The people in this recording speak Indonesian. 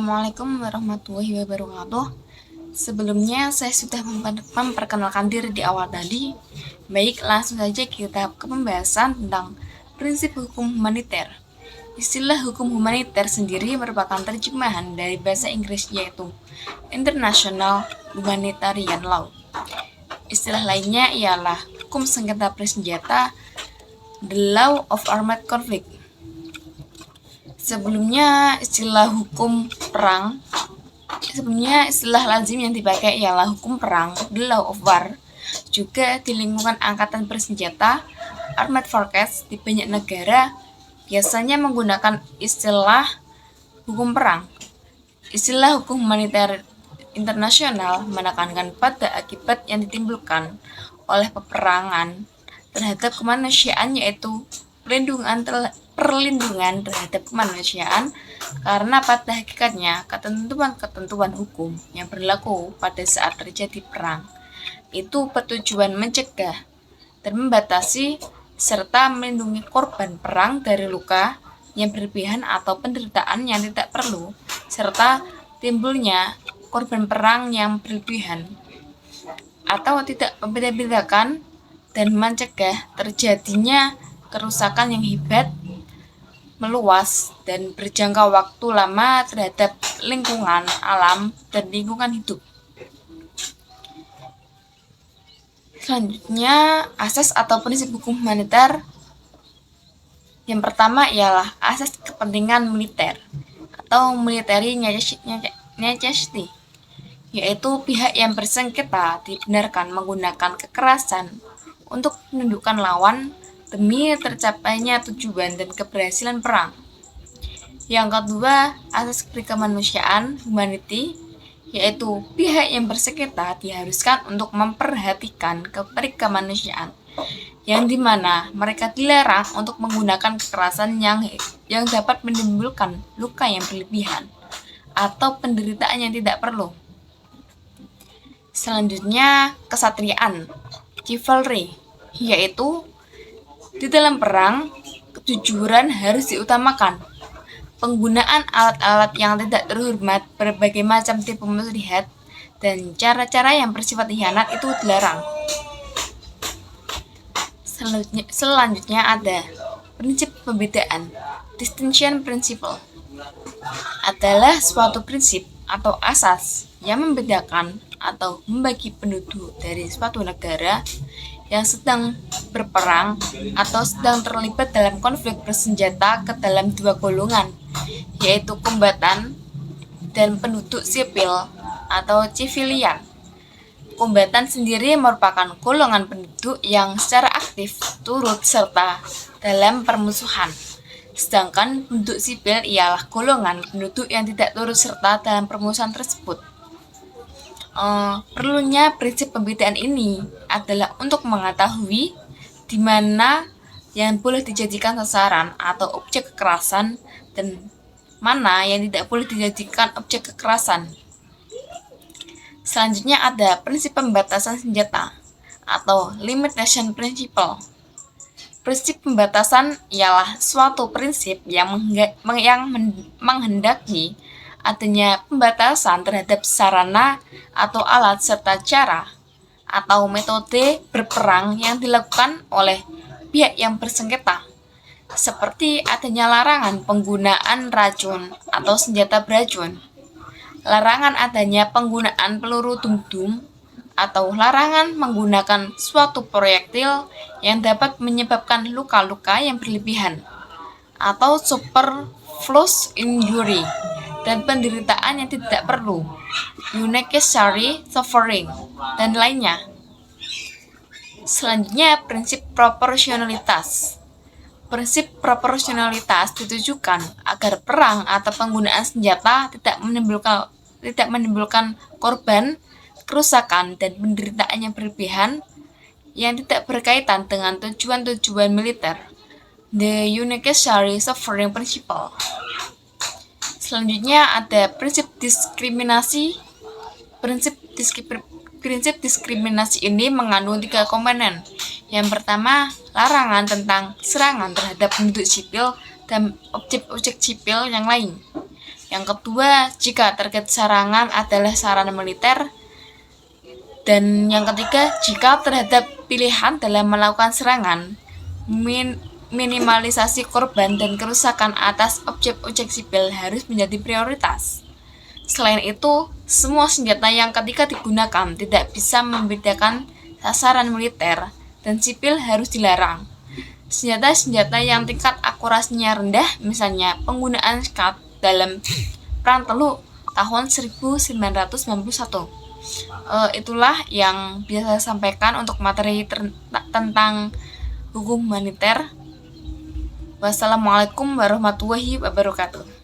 Assalamualaikum warahmatullahi wabarakatuh. Sebelumnya saya sudah memperkenalkan diri di awal tadi. Baik, langsung saja kita ke pembahasan tentang prinsip hukum humaniter. Istilah hukum humaniter sendiri merupakan terjemahan dari bahasa Inggris yaitu International Humanitarian Law. Istilah lainnya ialah hukum sengketa bersenjata, the law of armed conflict. Sebelumnya istilah lazim yang dipakai ialah hukum perang, the law of war. Juga di lingkungan angkatan bersenjata, armed forces di banyak negara biasanya menggunakan istilah hukum perang. Istilah hukum humaniter internasional menekankan pada akibat yang ditimbulkan oleh peperangan terhadap kemanusiaan, yaitu perlindungan terhadap kemanusiaan, karena pada hakikatnya ketentuan-ketentuan hukum yang berlaku pada saat terjadi perang itu bertujuan mencegah dan membatasi serta melindungi korban perang dari luka yang berlebihan atau penderitaan yang tidak perlu, serta timbulnya korban perang yang berlebihan, atau tidak membeda-bedakan dan mencegah terjadinya kerusakan yang hebat, meluas, dan berjangka waktu lama terhadap lingkungan alam dan lingkungan hidup. Selanjutnya, asas atau prinsip hukum humaniter. Yang pertama ialah asas kepentingan militer atau military necessity, yaitu pihak yang bersengketa dibenarkan menggunakan kekerasan untuk menundukkan lawan demi tercapainya tujuan dan keberhasilan perang. Yang kedua, asas kemanusiaan humanity, yaitu pihak yang bersengketa diharuskan untuk memperhatikan kemanusiaan, yang dimana mereka dilarang untuk menggunakan kekerasan yang dapat menimbulkan luka yang berlebihan atau penderitaan yang tidak perlu. Selanjutnya, kesatriaan, chivalry, yaitu di dalam perang, kejujuran harus diutamakan. Penggunaan alat-alat yang tidak terhormat, berbagai macam tipu muslihat, dan cara-cara yang bersifat khianat itu dilarang. Selanjutnya ada prinsip pembedaan, distinction principle. Adalah suatu prinsip atau asas yang membedakan atau membagi penduduk dari suatu negara yang sedang berperang atau sedang terlibat dalam konflik bersenjata ke dalam dua golongan, yaitu kombatan dan penduduk sipil atau civilian. Kombatan sendiri merupakan golongan penduduk yang secara aktif turut serta dalam permusuhan, sedangkan penduduk sipil ialah golongan penduduk yang tidak turut serta dalam permusuhan tersebut. Perlunya prinsip pembedaan ini adalah untuk mengetahui di mana yang boleh dijadikan sasaran atau objek kekerasan dan mana yang tidak boleh dijadikan objek kekerasan. Selanjutnya ada prinsip pembatasan senjata atau limitation principle. Prinsip pembatasan ialah suatu prinsip yang menghendaki adanya pembatasan terhadap sarana atau alat serta cara atau metode berperang yang dilakukan oleh pihak yang bersengketa, seperti adanya larangan penggunaan racun atau senjata beracun, larangan adanya penggunaan peluru dum-dum, atau larangan menggunakan suatu proyektil yang dapat menyebabkan luka-luka yang berlebihan, atau superfluous injury, dan penderitaan yang tidak perlu, unnecessary suffering, dan lainnya. Selanjutnya, prinsip proporsionalitas. Prinsip proporsionalitas ditujukan agar perang atau penggunaan senjata tidak menimbulkan korban, kerusakan, dan penderitaan yang berlebihan yang tidak berkaitan dengan tujuan-tujuan militer. The unnecessary suffering principle. Selanjutnya ada prinsip diskriminasi. Prinsip diskriminasi ini mengandung 3 komponen. Yang pertama, larangan tentang serangan terhadap penduduk sipil dan objek-objek sipil yang lain. Yang kedua, jika target serangan adalah sarana militer. Dan yang ketiga, jika terhadap pilihan dalam melakukan serangan, minimalisasi korban dan kerusakan atas objek-objek sipil harus menjadi prioritas. Selain itu, semua senjata yang ketika digunakan tidak bisa membedakan sasaran militer dan sipil harus dilarang. Senjata-senjata yang tingkat akurasinya rendah, misalnya penggunaan SCAD dalam Perang Teluk tahun 1991. Itulah yang bisa saya sampaikan untuk materi tentang hukum humaniter. Wassalamualaikum warahmatullahi wabarakatuh.